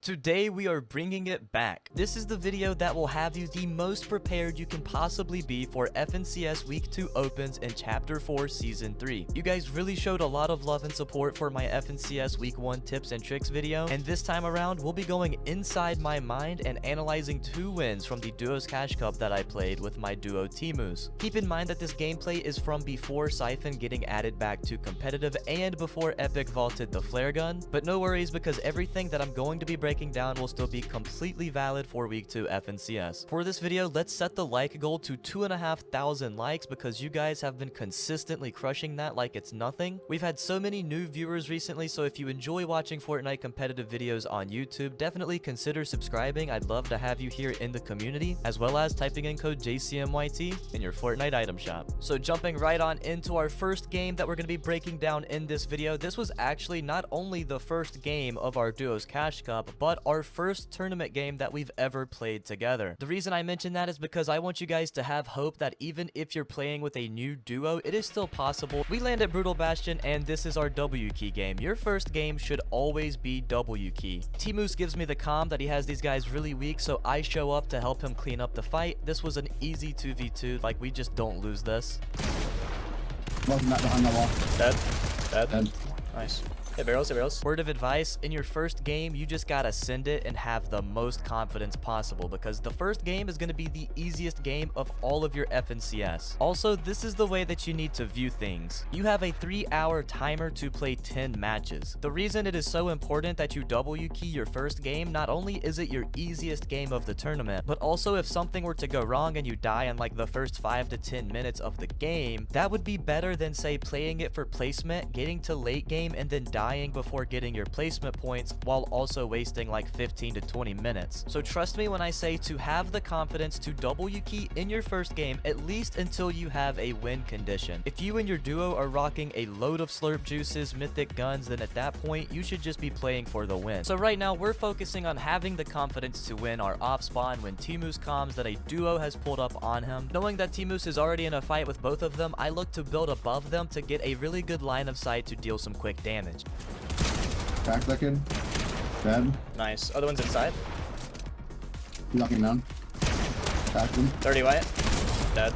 Today we are bringing it back. This is the video that will have you the most prepared you can possibly be for FNCS Week 2 opens in Chapter 4 Season 3. You guys really showed a lot of love and support for my FNCS Week 1 tips and tricks video, and this time around we'll be going inside my mind and analyzing 2 wins from the Duos Cash Cup that I played with my duo T-Moose. Keep in mind that this gameplay is from before Siphon getting added back to competitive and before Epic vaulted the flare gun, but no worries because everything that I'm going to be breaking down will still be completely valid for week 2 FNCS. For this video, let's set the like goal to 2,500 likes because you guys have been consistently crushing that like it's nothing. We've had so many new viewers recently, so if you enjoy watching Fortnite competitive videos on YouTube, definitely consider subscribing. I'd love to have you here in the community, as well as typing in code JCMYT in your Fortnite item shop. So jumping right on into our first game that we're going to be breaking down in this video, this was actually not only the first game of our Duos Cash Cup, but our first tournament game that we've ever played together. The reason I mention that is because I want you guys to have hope that even if you're playing with a new duo, it is still possible. We land at Brutal Bastion, and this is our W key game. Your first game should always be W key. T-Moose gives me the comm that he has these guys really weak, so I show up to help him clean up the fight. This was an easy 2v2, like we just don't lose this. Wasn't that behind the wall? Dead. Nice. Hit barrels, hit barrels. Word of advice, in your first game, you just gotta send it and have the most confidence possible because the first game is gonna be the easiest game of all of your FNCS. Also, this is the way that you need to view things. You have a 3-hour timer to play 10 matches. The reason it is so important that you W key your first game, not only is it your easiest game of the tournament, but also if something were to go wrong and you die in like the first 5 to 10 minutes of the game, that would be better than say playing it for placement, getting to late game, and then dying before getting your placement points while also wasting like 15 to 20 minutes. So trust me when I say to have the confidence to W key in your first game, at least until you have a win condition. If you and your duo are rocking a load of slurp juices, mythic guns, then at that point you should just be playing for the win. So right now we're focusing on having the confidence to win our off spawn when T-Moose comms that a duo has pulled up on him. Knowing that T-Moose is already in a fight with both of them, I look to build above them to get a really good line of sight to deal some quick damage. Back clicking. Dead. Nice. Other one's inside. Knocking down. Back him. 30 white. Dead.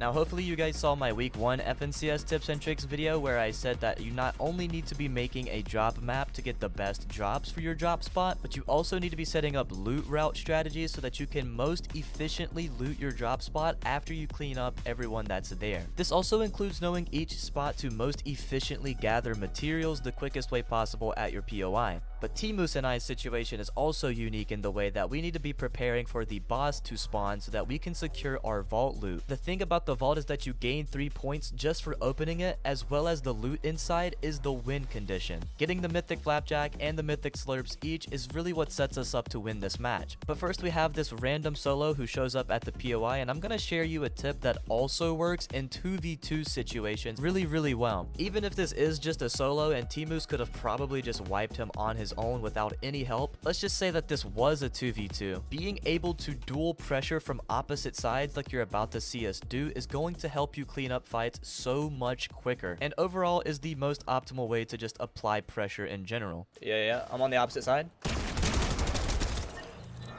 Now hopefully you guys saw my week 1 FNCS tips and tricks video where I said that you not only need to be making a drop map to get the best drops for your drop spot, but you also need to be setting up loot route strategies so that you can most efficiently loot your drop spot after you clean up everyone that's there. This also includes knowing each spot to most efficiently gather materials the quickest way possible at your POI. But T-Moose and I's situation is also unique in the way that we need to be preparing for the boss to spawn so that we can secure our vault loot. The thing about the vault is that you gain 3 points just for opening it, as well as the loot inside is the win condition. Getting the mythic flapjack and the mythic slurps each is really what sets us up to win this match. But first we have this random solo who shows up at the POI, and I'm gonna share you a tip that also works in 2v2 situations really well. Even if this is just a solo and T-Moose could have probably just wiped him on his own without any help, let's just say that this was a 2v2. Being able to dual pressure from opposite sides like you're about to see us do is going to help you clean up fights so much quicker, and overall is the most optimal way to just apply pressure in general. Yeah. I'm on the opposite side.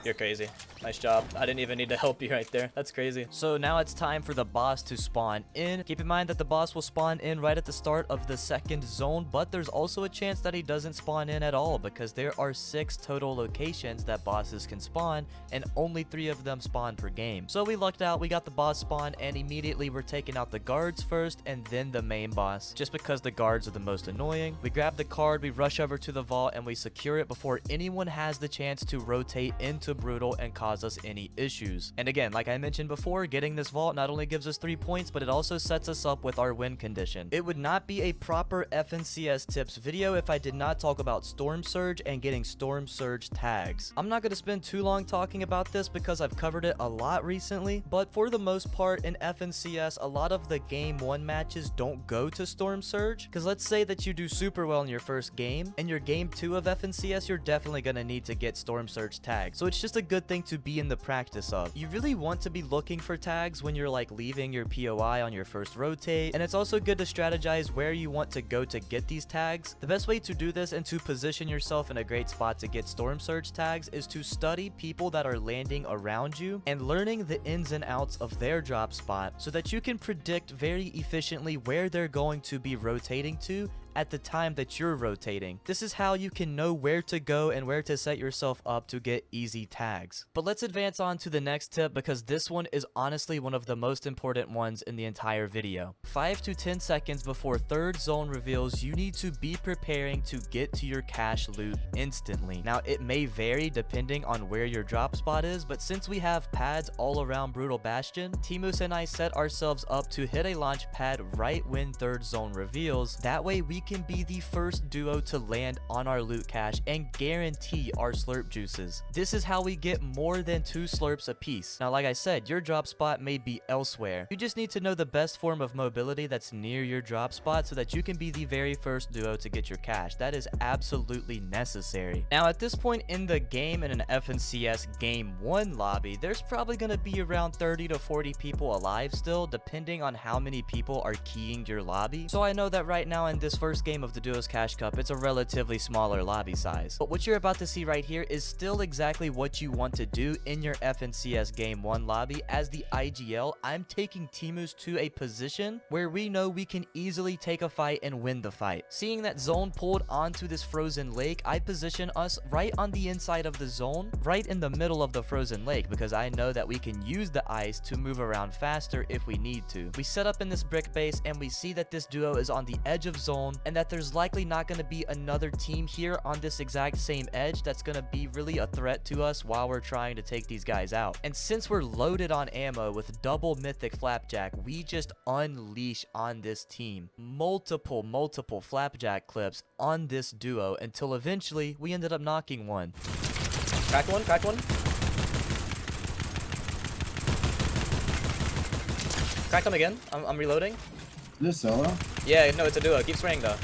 You're crazy. Nice job. I didn't even need to help you right there. That's crazy. So now it's time for the boss to spawn in. Keep in mind that the boss will spawn in right at the start of the second zone, but there's also a chance that he doesn't spawn in at all because there are 6 total locations that bosses can spawn and only 3 of them spawn per game. So we lucked out, we got the boss spawn, and immediately we're taking out the guards first and then the main boss, just because the guards are the most annoying. We grab the card, we rush over to the vault, and we secure it before anyone has the chance to rotate into Brutal and cause us any issues. And again, like I mentioned before, getting this vault not only gives us 3 points, but it also sets us up with our win condition. It would not be a proper FNCS tips video if I did not talk about Storm Surge and getting Storm Surge tags. I'm not going to spend too long talking about this because I've covered it a lot recently, but for the most part in FNCS, a lot of the game 1 matches don't go to Storm Surge, because let's say that you do super well in your first game, and your game 2 of FNCS, you're definitely going to need to get Storm Surge tags. So it's just a good thing to to be in the practice of. You really want to be looking for tags when you're like leaving your POI on your first rotate, and it's also good to strategize where you want to go to get these tags. The best way to do this and to position yourself in a great spot to get storm surge tags is to study people that are landing around you and learning the ins and outs of their drop spot so that you can predict very efficiently where they're going to be rotating to at the time that you're rotating. This is how you can know where to go and where to set yourself up to get easy tags. But let's advance on to the next tip, because this one is honestly one of the most important ones in the entire video. 5 to 10 seconds before third zone reveals, you need to be preparing to get to your cache loot instantly. Now, it may vary depending on where your drop spot is, but since we have pads all around Brutal Bastion, Timus and I set ourselves up to hit a launch pad right when third zone reveals. That way we can be the first duo to land on our loot cache and guarantee our slurp juices. This is how we get more than 2 slurps apiece. Now, like I said, your drop spot may be elsewhere. You just need to know the best form of mobility that's near your drop spot so that you can be the very first duo to get your cache. That is absolutely necessary. Now, at this point in the game, in an FNCS Game 1 lobby, there's probably going to be around 30 to 40 people alive still, depending on how many people are keying your lobby. So I know that right now in this first game of the Duos Cash Cup, it's a relatively smaller lobby size. But what you're about to see right here is still exactly what you want to do in your FNCS Game 1 lobby. As the IGL, I'm taking Timus to a position where we know we can easily take a fight and win the fight. Seeing that zone pulled onto this frozen lake, I position us right on the inside of the zone, right in the middle of the frozen lake, because I know that we can use the ice to move around faster if we need to. We set up in this brick base and we see that this duo is on the edge of zone and that there's likely not going to be another team here on this exact same edge that's going to be really a threat to us while we're trying to take these guys out. And since we're loaded on ammo with double mythic flapjack, we just unleash on this team multiple flapjack clips on this duo until eventually we ended up knocking one. Crack one, crack one. Cracked him again. I'm reloading. This solo? Yeah, no, it's a duo. Keep spraying though.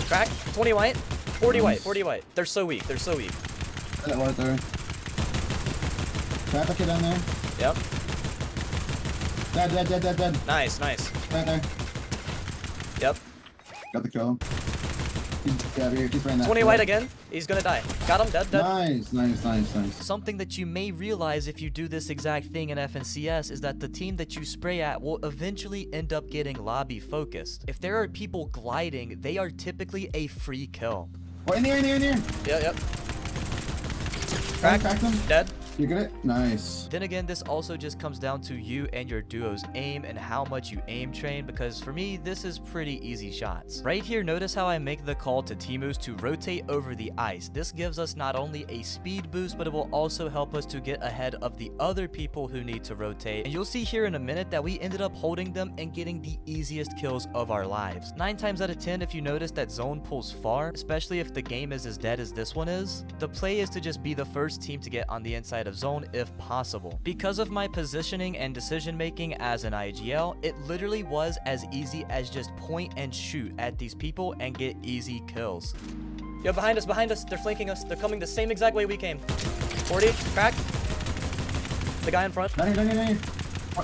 Crack. 20 white. 40 white. 40 white. They're so weak. They're so weak. That right there. Trap a kid down there. Yep. Dead. Nice, nice. Right there. Yep. Got the kill. Yeah, here, keep spraying that. 20 white again. He's gonna die. Got him. Dead. Nice. Something that you may realize if you do this exact thing in FNCS is that the team that you spray at will eventually end up getting lobby focused. If there are people gliding, they are typically a free kill. Oh, in here. Yep. Crack. Cracked him. Dead. You get it? Nice. Then again, this also just comes down to you and your duo's aim and how much you aim train, because for me, this is pretty easy shots. Right here, notice how I make the call to Timus to rotate over the ice. This gives us not only a speed boost, but it will also help us to get ahead of the other people who need to rotate. And you'll see here in a minute that we ended up holding them and getting the easiest kills of our lives. 9 times out of 10, if you notice that zone pulls far, especially if the game is as dead as this one is, the play is to just be the first team to get on the inside of zone if possible. Because of my positioning and decision making as an IGL, it literally was as easy as just point and shoot at these people and get easy kills. Yo, behind us. They're flanking us. They're coming the same exact way we came. 40. Crack. The guy in front. 90.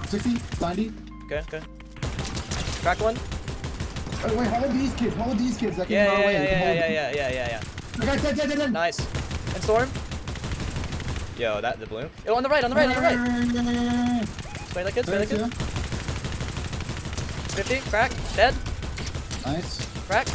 60. 90. Okay. Crack one. Wait, how are these kids? That came our way. Yeah. Okay, dead. Nice. And storm. Yo, the bloom. Yo, on the right. Spray that kid. 50. Crack. Dead. Nice. Crack.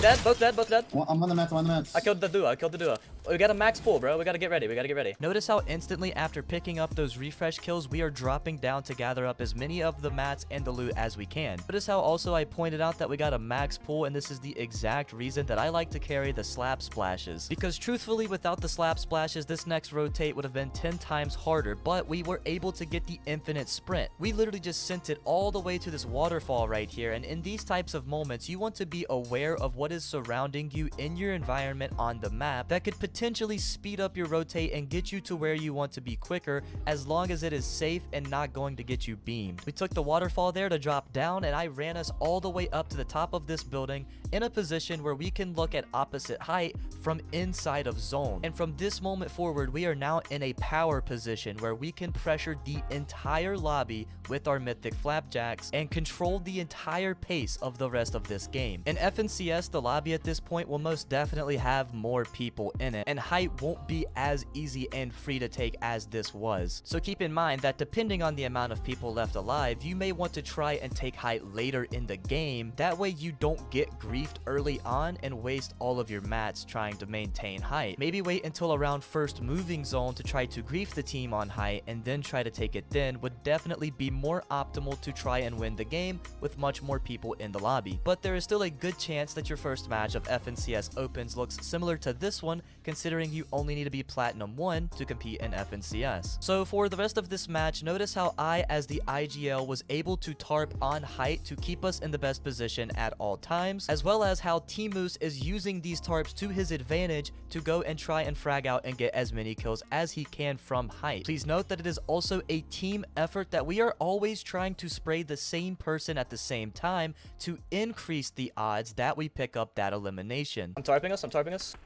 Dead. Both dead. Well, I'm on the mats. I killed the duo. We got a max pull, bro. We gotta get ready. Notice how instantly after picking up those refresh kills, we are dropping down to gather up as many of the mats and the loot as we can. Notice how also I pointed out that we got a max pull, and this is the exact reason that I like to carry the slap splashes. Because truthfully, without the slap splashes, this next rotate would have been 10 times harder, but we were able to get the infinite sprint. We literally just sent it all the way to this waterfall right here, and in these types of moments, you want to be aware of what is surrounding you in your environment on the map that could potentially potentially speed up your rotate and get you to where you want to be quicker, as long as it is safe and not going to get you beamed. We took the waterfall there to drop down, and I ran us all the way up to the top of this building in a position where we can look at opposite height from inside of zone. And from this moment forward, we are now in a power position where we can pressure the entire lobby with our mythic flapjacks and control the entire pace of the rest of this game. In FNCS, the lobby at this point will most definitely have more people in it, and height won't be as easy and free to take as this was. So keep in mind that depending on the amount of people left alive, you may want to try and take height later in the game. That way you don't get griefed early on and waste all of your mats trying to maintain height. Maybe wait until around first moving zone to try to grief the team on height and then try to take it then would definitely be more optimal to try and win the game with much more people in the lobby. But there is still a good chance that your first match of FNCS Opens looks similar to this one, considering you only need to be Platinum 1 to compete in FNCS. So for the rest of this match, notice how I, as the IGL, was able to tarp on height to keep us in the best position at all times, as well as how T-Moose is using these tarps to his advantage to go and try and frag out and get as many kills as he can from height. Please note that it is also a team effort, that we are always trying to spray the same person at the same time to increase the odds that we pick up that elimination. I'm tarping us.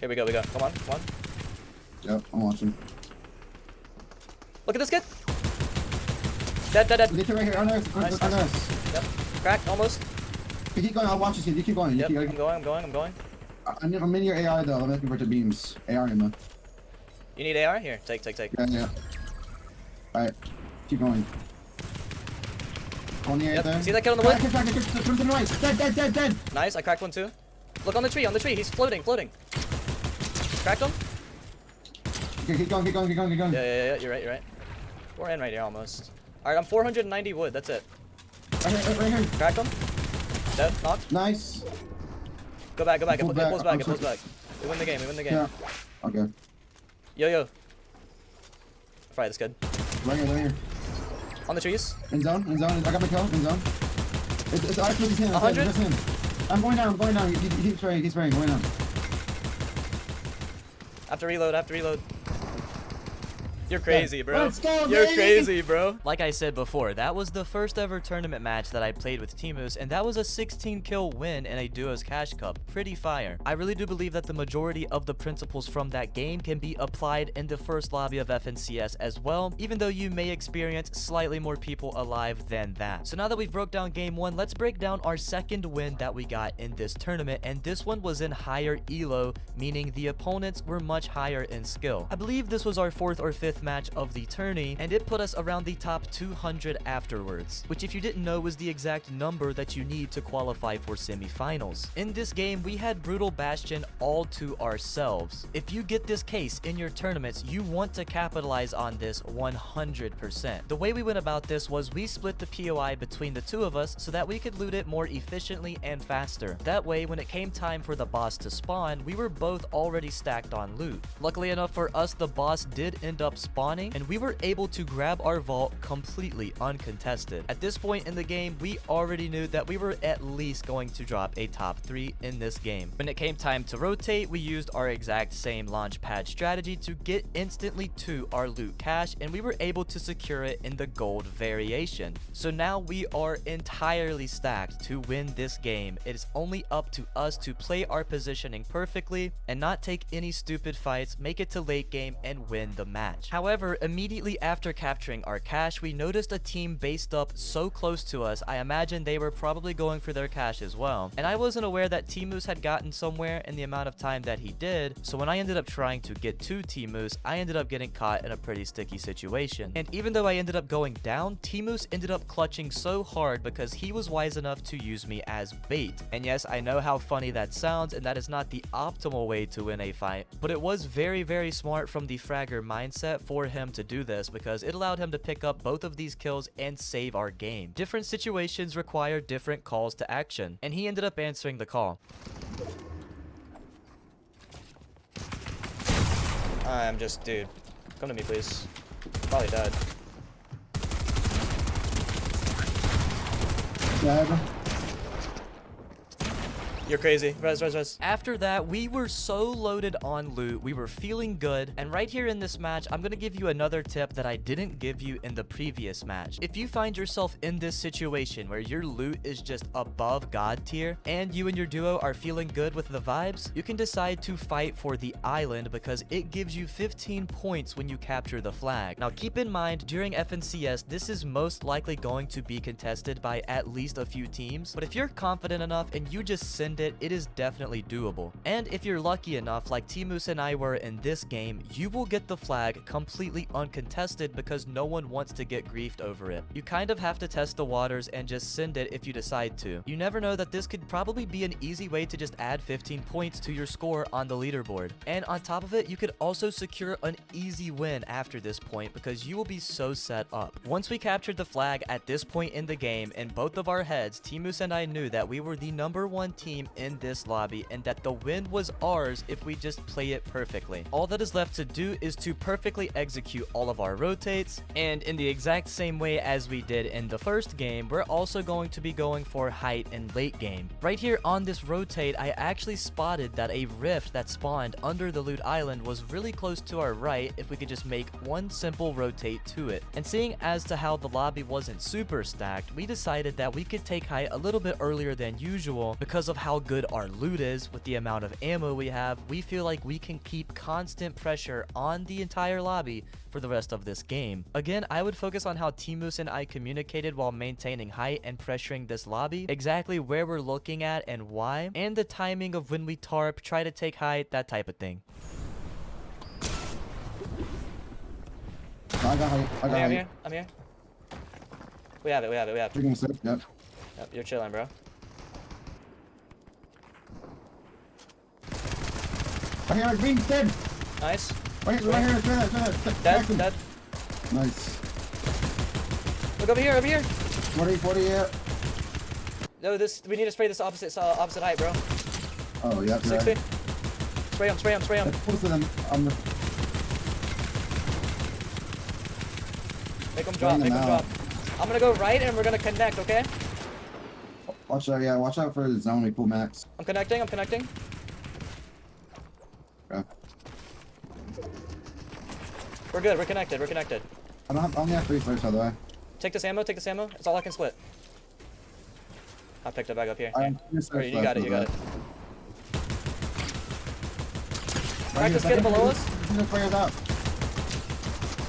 Here we go. Come on. Yep, I'm watching. Look at this kid. Dead. Get right here, on us. Nice. On us. Yep. Cracked, almost. You keep going, I'll watch this kid. You keep going. Yep, You I'm keep, going. I'm in your AR though. I'm looking for the beams. AR ammo. You need AR? Here, take. Yeah. Alright, keep going. On the air Yep, there. see that kid on the wood? Back, to the right. Dead. Nice, I cracked one too. Look on the tree, he's floating. Cracked him? Okay, keep going. Yeah, you're right. We're in right here almost. Alright, I'm 490 wood, that's it. Right here. Cracked him. Dead, knocked. Nice. Go back, it pulls back. We win the game. Yeah. Okay. Yo. Fry this kid. Right here. On the trees. In zone. I got my kill. In zone. It's I put his hand. 100? It's him. I'm going down. He's spraying. Going down. Have to reload. You're crazy, bro. Let's go, You're baby! crazy, bro. Like I said before, that was the first ever tournament match that I played with T-Moose, and that was a 16 kill win in a duos cash cup. Pretty fire. I really do believe that the majority of the principles from that game can be applied in the first lobby of FNCS as well, even though you may experience slightly more people alive than that. So now that we've broke down game 1, let's break down our second win that we got in this tournament, and this one was in higher elo, meaning the opponents were much higher in skill. I believe this was our 4th or 5th match of the tourney, and it put us around the top 200 afterwards, which, if you didn't know, was the exact number that you need to qualify for semifinals. In this game, we had Brutal Bastion all to ourselves. If you get this case in your tournaments, you want to capitalize on this 100%. The way we went about this was we split the POI between the two of us so that we could loot it more efficiently and faster. That way, when it came time for the boss to spawn, we were both already stacked on loot. Luckily enough for us, the boss did end up spawning, and we were able to grab our vault completely uncontested. At this point in the game, we already knew that we were at least going to drop a top 3 in this game. When it came time to rotate, we used our exact same launch pad strategy to get instantly to our loot cache, and we were able to secure it in the gold variation. So now we are entirely stacked to win this game. It is only up to us to play our positioning perfectly and not take any stupid fights, make it to late game, and win the match. However, immediately after capturing our cache, we noticed a team based up so close to us, I imagine they were probably going for their cache as well. And I wasn't aware that T-Moose had gotten somewhere in the amount of time that he did, so when I ended up trying to get to T-Moose, I ended up getting caught in a pretty sticky situation. And even though I ended up going down, T-Moose ended up clutching so hard because he was wise enough to use me as bait. And yes, I know how funny that sounds, and that is not the optimal way to win a fight, but it was very, very smart from the fragger mindset for him to do this, because it allowed him to pick up both of these kills and save our game. Different situations require different calls to action, and he ended up answering the call. I'm just, dude, come to me, please. Probably dead. Dead. You're crazy. Res. After that, we were so loaded on loot, we were feeling good, and right here in this match, I'm gonna give you another tip that I didn't give you in the previous match. If you find yourself in this situation where your loot is just above God tier, and you and your duo are feeling good with the vibes, you can decide to fight for the island because it gives you 15 points when you capture the flag. Now keep in mind, during FNCS, this is most likely going to be contested by at least a few teams, but if you're confident enough and you just send it, it is definitely doable. And if you're lucky enough, like T-Moose and I were in this game, you will get the flag completely uncontested because no one wants to get griefed over it. You kind of have to test the waters and just send it if you decide to. You never know that this could probably be an easy way to just add 15 points to your score on the leaderboard. And on top of it, you could also secure an easy win after this point because you will be so set up. Once we captured the flag at this point in the game, in both of our heads, T-Moose and I knew that we were the #1 team in this lobby and that the win was ours if we just play it perfectly. All that is left to do is to perfectly execute all of our rotates, and in the exact same way as we did in the first game, we're also going to be going for height in late game. Right here on this rotate, I actually spotted that a rift that spawned under the loot island was really close to our right if we could just make one simple rotate to it. And seeing as to how the lobby wasn't super stacked, we decided that we could take height a little bit earlier than usual because of how good our loot is. With the amount of ammo we have, we feel like we can keep constant pressure on the entire lobby for the rest of this game. Again, I would focus on how T-Moose and I communicated while maintaining height and pressuring this lobby, exactly where we're looking at and why, and the timing of when we tarp, try to take height, that type of thing. I got height. I'm here. We have it. You're gonna sit? Yep. Yep, you're chilling, bro. Right here, green, dead. Nice. Right here, Dead. Nice. Look over here. 40, yeah. No, we need to spray this opposite height, bro. Oh, yeah. 60. Right. Spray him. Close to them. Make him drop. I'm gonna go right and we're gonna connect, okay? Watch out, yeah. Watch out for the zone we pull max. I'm connecting. Okay. We're good, we're connected. I only have 3 stars, by the way. Take this ammo. It's all I can split. I picked it back up here. I'm Alright, you got it. Right Practice kid below us. Fire out.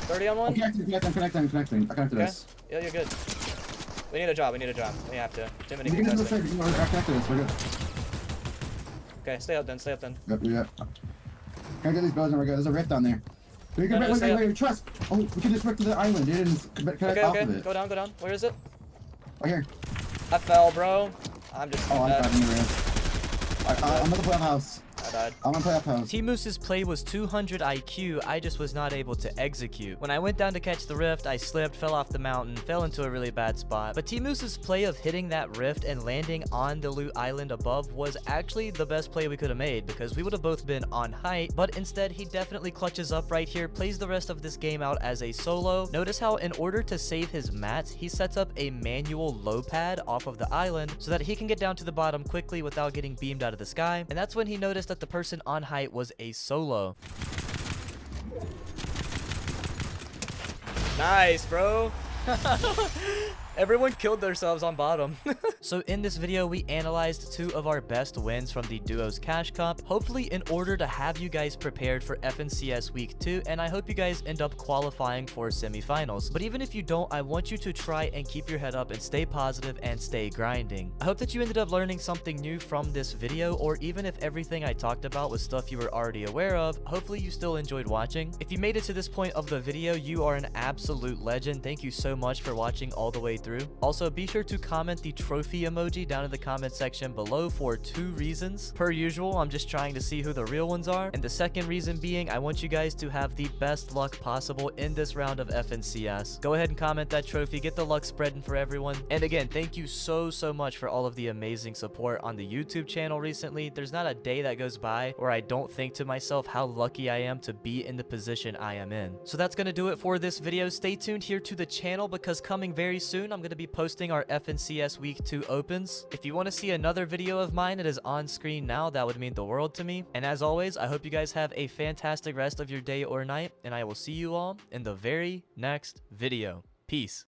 30 on one. I'm connecting. I connected Okay. this. Yeah, you're good. We need a drop. We have to. Too many You people. can just I connected this. We're good. Okay, stay up then. Yep. Can I get these buildings and we're good? There's a rift down there. Wait, trust. Oh, we can just rift to the island, dude, and connect off of it. Go down. Where is it? Right here. I fell, bro. I'm just Oh, I'm dead. back in the rift. I'm at the playoff house. I died. I'm on playoff house. T-Moose's play was 200 IQ, I just was not able to execute. When I went down to catch the rift, I slipped, fell off the mountain, fell into a really bad spot. But T-Moose's play of hitting that rift and landing on the loot island above was actually the best play we could have made because we would have both been on height, but instead he definitely clutches up right here, plays the rest of this game out as a solo. Notice how in order to save his mats, he sets up a manual low pad off of the island so that he can get down to the bottom quickly without getting beamed out of the sky. And that's when he noticed that the person on height was a solo. Nice, bro. Everyone killed themselves on bottom. So in this video, we analyzed 2 of our best wins from the Duos Cash Cup, hopefully in order to have you guys prepared for FNCS Week 2, and I hope you guys end up qualifying for semifinals. But even if you don't, I want you to try and keep your head up and stay positive and stay grinding. I hope that you ended up learning something new from this video, or even if everything I talked about was stuff you were already aware of, hopefully you still enjoyed watching. If you made it to this point of the video, you are an absolute legend. Thank you so much for watching all the way through. Also, be sure to comment the trophy emoji down in the comment section below for 2 reasons. Per usual, I'm just trying to see who the real ones are. And the second reason being, I want you guys to have the best luck possible in this round of FNCS. Go ahead and comment that trophy, get the luck spreading for everyone. And again, thank you so much for all of the amazing support on the YouTube channel recently. There's not a day that goes by where I don't think to myself how lucky I am to be in the position I am in. So that's gonna do it for this video. Stay tuned here to the channel because coming very soon, I'm going to be posting our FNCS Week 2 opens. If you want to see another video of mine, it is on screen now. That would mean the world to me. And as always, I hope you guys have a fantastic rest of your day or night, and I will see you all in the very next video. Peace.